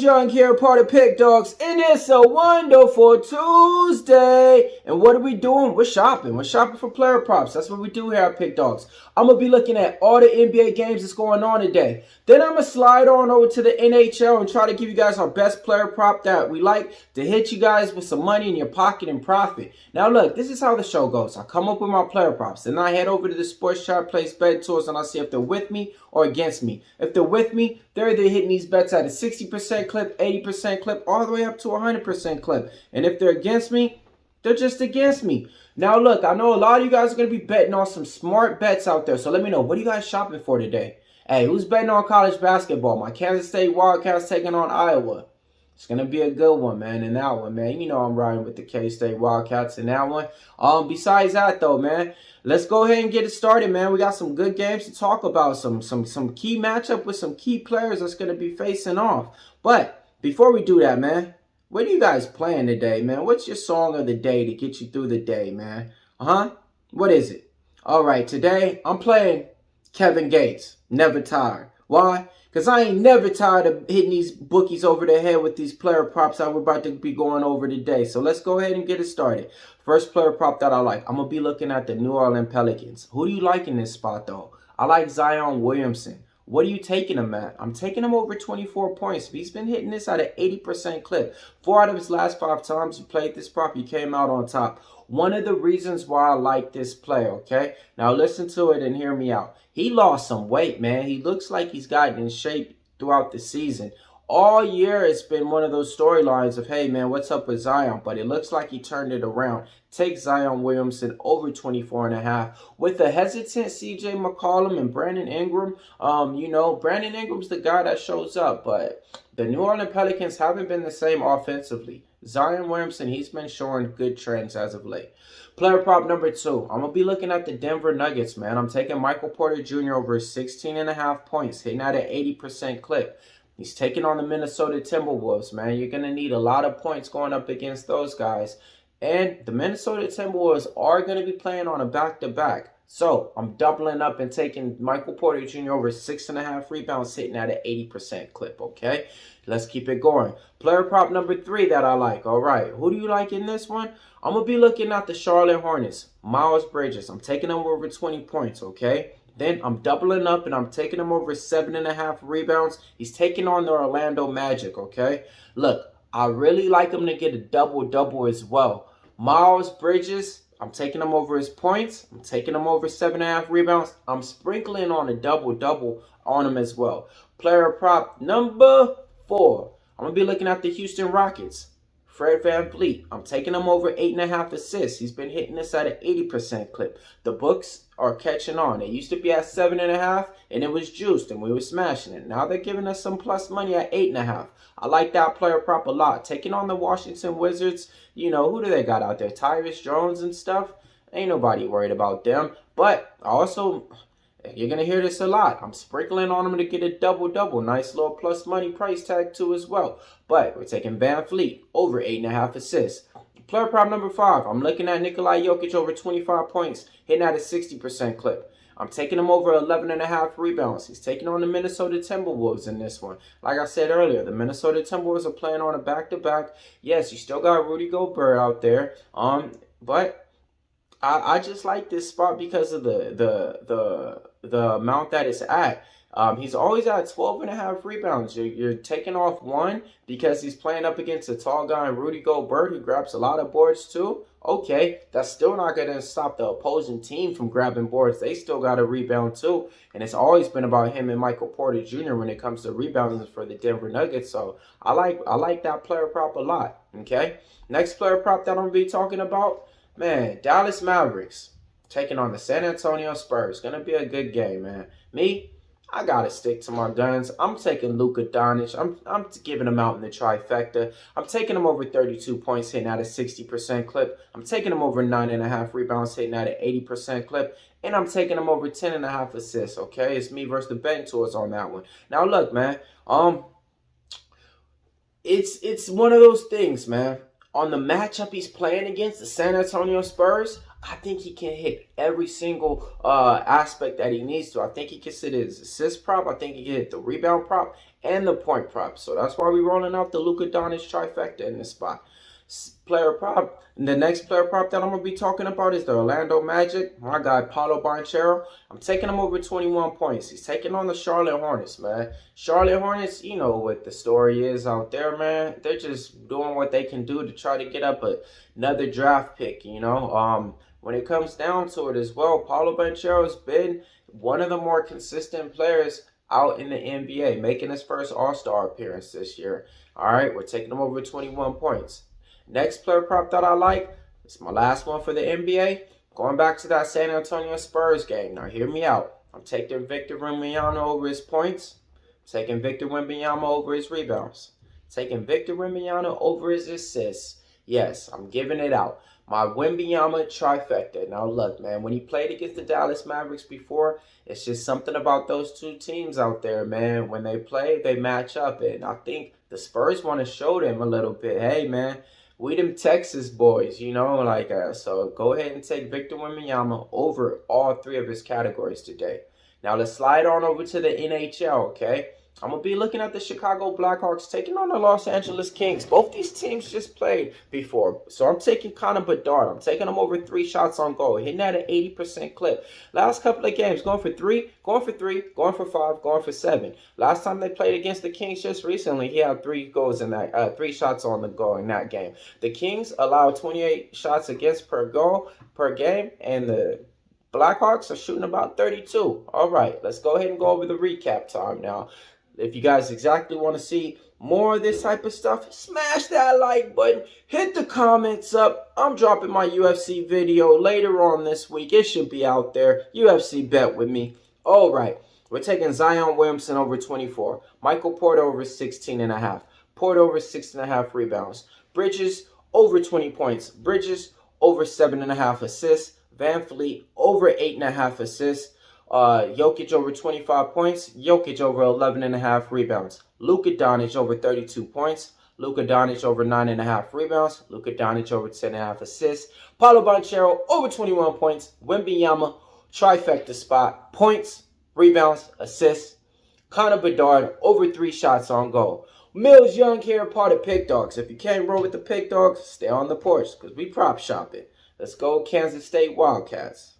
Young here, part of Pick Dawgz, and it's a wonderful Tuesday. And what are we doing? We're shopping. We're shopping for player props. That's what we do here at Pick Dawgz. I'm going to be looking at all the NBA games that's going on today. Then I'm going to slide on over to the NHL and try to give you guys our best player prop that we like to hit you guys with some money in your pocket and profit. Now look, this is how the show goes. I come up with my player props. Then I head over to the sports chart, place bet tools, and I see if they're with me or against me. If they're with me, they're either hitting these bets at a 60% clip, 80% clip, all the way up to 100% clip. And if they're against me, they're just against me. Now look, I know a lot of you guys are going to be betting on some smart bets out there. So let me know, what are you guys shopping for today? Hey, who's betting on college basketball? My Kansas State Wildcats taking on Iowa. It's going to be a good one, man, in that one, man. You know I'm riding with the K-State Wildcats in that one. Besides that, though, man, let's go ahead and get it started, man. We got some good games to talk about, some key matchup with some key players that's going to be facing off. But before we do that, man, what are you guys playing today, man? What's your song of the day to get you through the day, man? What is it? All right, today I'm playing Kevin Gates, Never Tired. Why? Because I ain't never tired of hitting these bookies over the head with these player props that we're about to be going over today. So let's go ahead and get it started. First player prop that I like, I'm going to be looking at the New Orleans Pelicans. Who do you like in this spot, though? I like Zion Williamson. What are you taking him at? I'm taking him over 24 points. He's been hitting this at an 80% clip. 4 out of his last 5 times you played this prop, he came out on top. One of the reasons why I like this play, okay? Now listen to it and hear me out. He lost some weight, man. He looks like he's gotten in shape throughout the season. All year, it's been one of those storylines of, hey, man, what's up with Zion? But it looks like he turned it around. Take Zion Williamson over 24.5. With a hesitant C.J. McCollum and Brandon Ingram, Brandon Ingram's the guy that shows up. But the New Orleans Pelicans haven't been the same offensively. Zion Williamson, he's been showing good trends as of late. Player prop number 2. I'm going to be looking at the Denver Nuggets, man. I'm taking Michael Porter Jr. over 16.5 points, hitting at an 80% clip. He's taking on the Minnesota Timberwolves, man. You're going to need a lot of points going up against those guys. And the Minnesota Timberwolves are going to be playing on a back-to-back. So I'm doubling up and taking Michael Porter Jr. over 6.5 rebounds, hitting at an 80% clip, okay? Let's keep it going. Player prop number 3 that I like. All right, who do you like in this one? I'm going to be looking at the Charlotte Hornets, Miles Bridges. I'm taking them over 20 points, okay? Then I'm doubling up and I'm taking him over 7.5 rebounds. He's taking on the Orlando Magic, okay? Look, I really like him to get a double-double as well. Miles Bridges, I'm taking him over his points. I'm taking him over 7.5 rebounds. I'm sprinkling on a double-double on him as well. Player prop number 4. I'm going to be looking at the Houston Rockets. Fred VanVleet, I'm taking him over 8.5 assists. He's been hitting this at an 80% clip. The books are catching on. It used to be at 7.5 and it was juiced and we were smashing it. Now they're giving us some plus money at 8.5. I like that player prop a lot. Taking on the Washington Wizards, you know, who do they got out there? Tyus Jones and stuff. Ain't nobody worried about them. But also, you're going to hear this a lot. I'm sprinkling on them to get a double-double. Nice little plus money price tag too as well. But we're taking VanVleet over 8.5 assists. Player prop number 5. I'm looking at Nikola Jokic over 25 points, hitting at a 60% clip. I'm taking him over 11.5 rebounds. He's taking on the Minnesota Timberwolves in this one. Like I said earlier, the Minnesota Timberwolves are playing on a back-to-back. Yes, you still got Rudy Gobert out there. But I just like this spot because of the amount that it's at. He's always at 12.5 rebounds. You're taking off one because he's playing up against a tall guy, Rudy Gobert, who grabs a lot of boards too. Okay, that's still not going to stop the opposing team from grabbing boards. They still got a rebound too. And it's always been about him and Michael Porter Jr. when it comes to rebounding for the Denver Nuggets. So I like that player prop a lot. Okay, next player prop that I'm going to be talking about, man, Dallas Mavericks taking on the San Antonio Spurs. Going to be a good game, man. I got to stick to my guns. I'm taking Luka Doncic. I'm giving him out in the trifecta. I'm taking him over 32 points, hitting at a 60% clip. I'm taking him over 9.5 rebounds, hitting at an 80% clip. And I'm taking him over 10.5 assists, okay? It's me versus the betting tools on that one. Now, look, man. It's one of those things, man. On the matchup he's playing against, the San Antonio Spurs, I think he can hit every single aspect that he needs to. I think he can sit his assist prop. I think he can hit the rebound prop and the point prop. So that's why we're rolling out the Luka Doncic trifecta in this spot. Player prop. And the next player prop that I'm going to be talking about is the Orlando Magic. My guy, Paolo Banchero. I'm taking him over 21 points. He's taking on the Charlotte Hornets, man. Charlotte Hornets, you know what the story is out there, man. They're just doing what they can do to try to get up another draft pick, you know. When it comes down to it as well, Paolo Banchero has been one of the more consistent players out in the NBA, making his first All-Star appearance this year. All right, we're taking him over 21 points. Next player prop that I like, it's my last one for the NBA. Going back to that San Antonio Spurs game. Now, hear me out. I'm taking Victor Wembanyama over his points. I'm taking Victor Wembanyama over his rebounds. I'm taking Victor Wembanyama over his assists. Yes, I'm giving it out. My Wembanyama trifecta. Now, look, man, when he played against the Dallas Mavericks before, it's just something about those two teams out there, man. When they play, they match up. And I think the Spurs want to show them a little bit. Hey, man, we them Texas boys, you know, like so go ahead and take Victor Wembanyama over all three of his categories today. Now let's slide on over to the NHL, okay? I'm going to be looking at the Chicago Blackhawks taking on the Los Angeles Kings. Both these teams just played before. So I'm taking Connor Bedard. I'm taking him over 3 shots on goal. Hitting at an 80% clip. Last couple of games, going for 3, going for 3, going for 5, going for 7. Last time they played against the Kings just recently, he had 3 goals in that, 3 shots on the goal in that game. The Kings allowed 28 shots against per goal per game, and the Blackhawks are shooting about 32. All right, let's go ahead and go over the recap time now. If you guys exactly want to see more of this type of stuff, smash that like button. Hit the comments up. I'm dropping my UFC video later on this week. It should be out there. UFC bet with me. All right. We're taking Zion Williamson over 24. Michael Porter over 16.5. Porter over 6.5 rebounds. Bridges over 20 points. Bridges over 7.5 assists. Van Fleet over 8.5 assists. Jokic over 25 points. Jokic over 11.5 rebounds. Luka Doncic over 32 points. Luka Doncic over 9.5 rebounds. Luka Doncic over 10.5 assists. Paolo Banchero over 21 points. Wembanyama trifecta spot. Points, rebounds, assists. Connor Bedard over 3 shots on goal. Millz Young here, part of Pick Dawgz. If you can't roll with the Pick Dawgz, stay on the porch because we prop shopping. Let's go Kansas State Wildcats.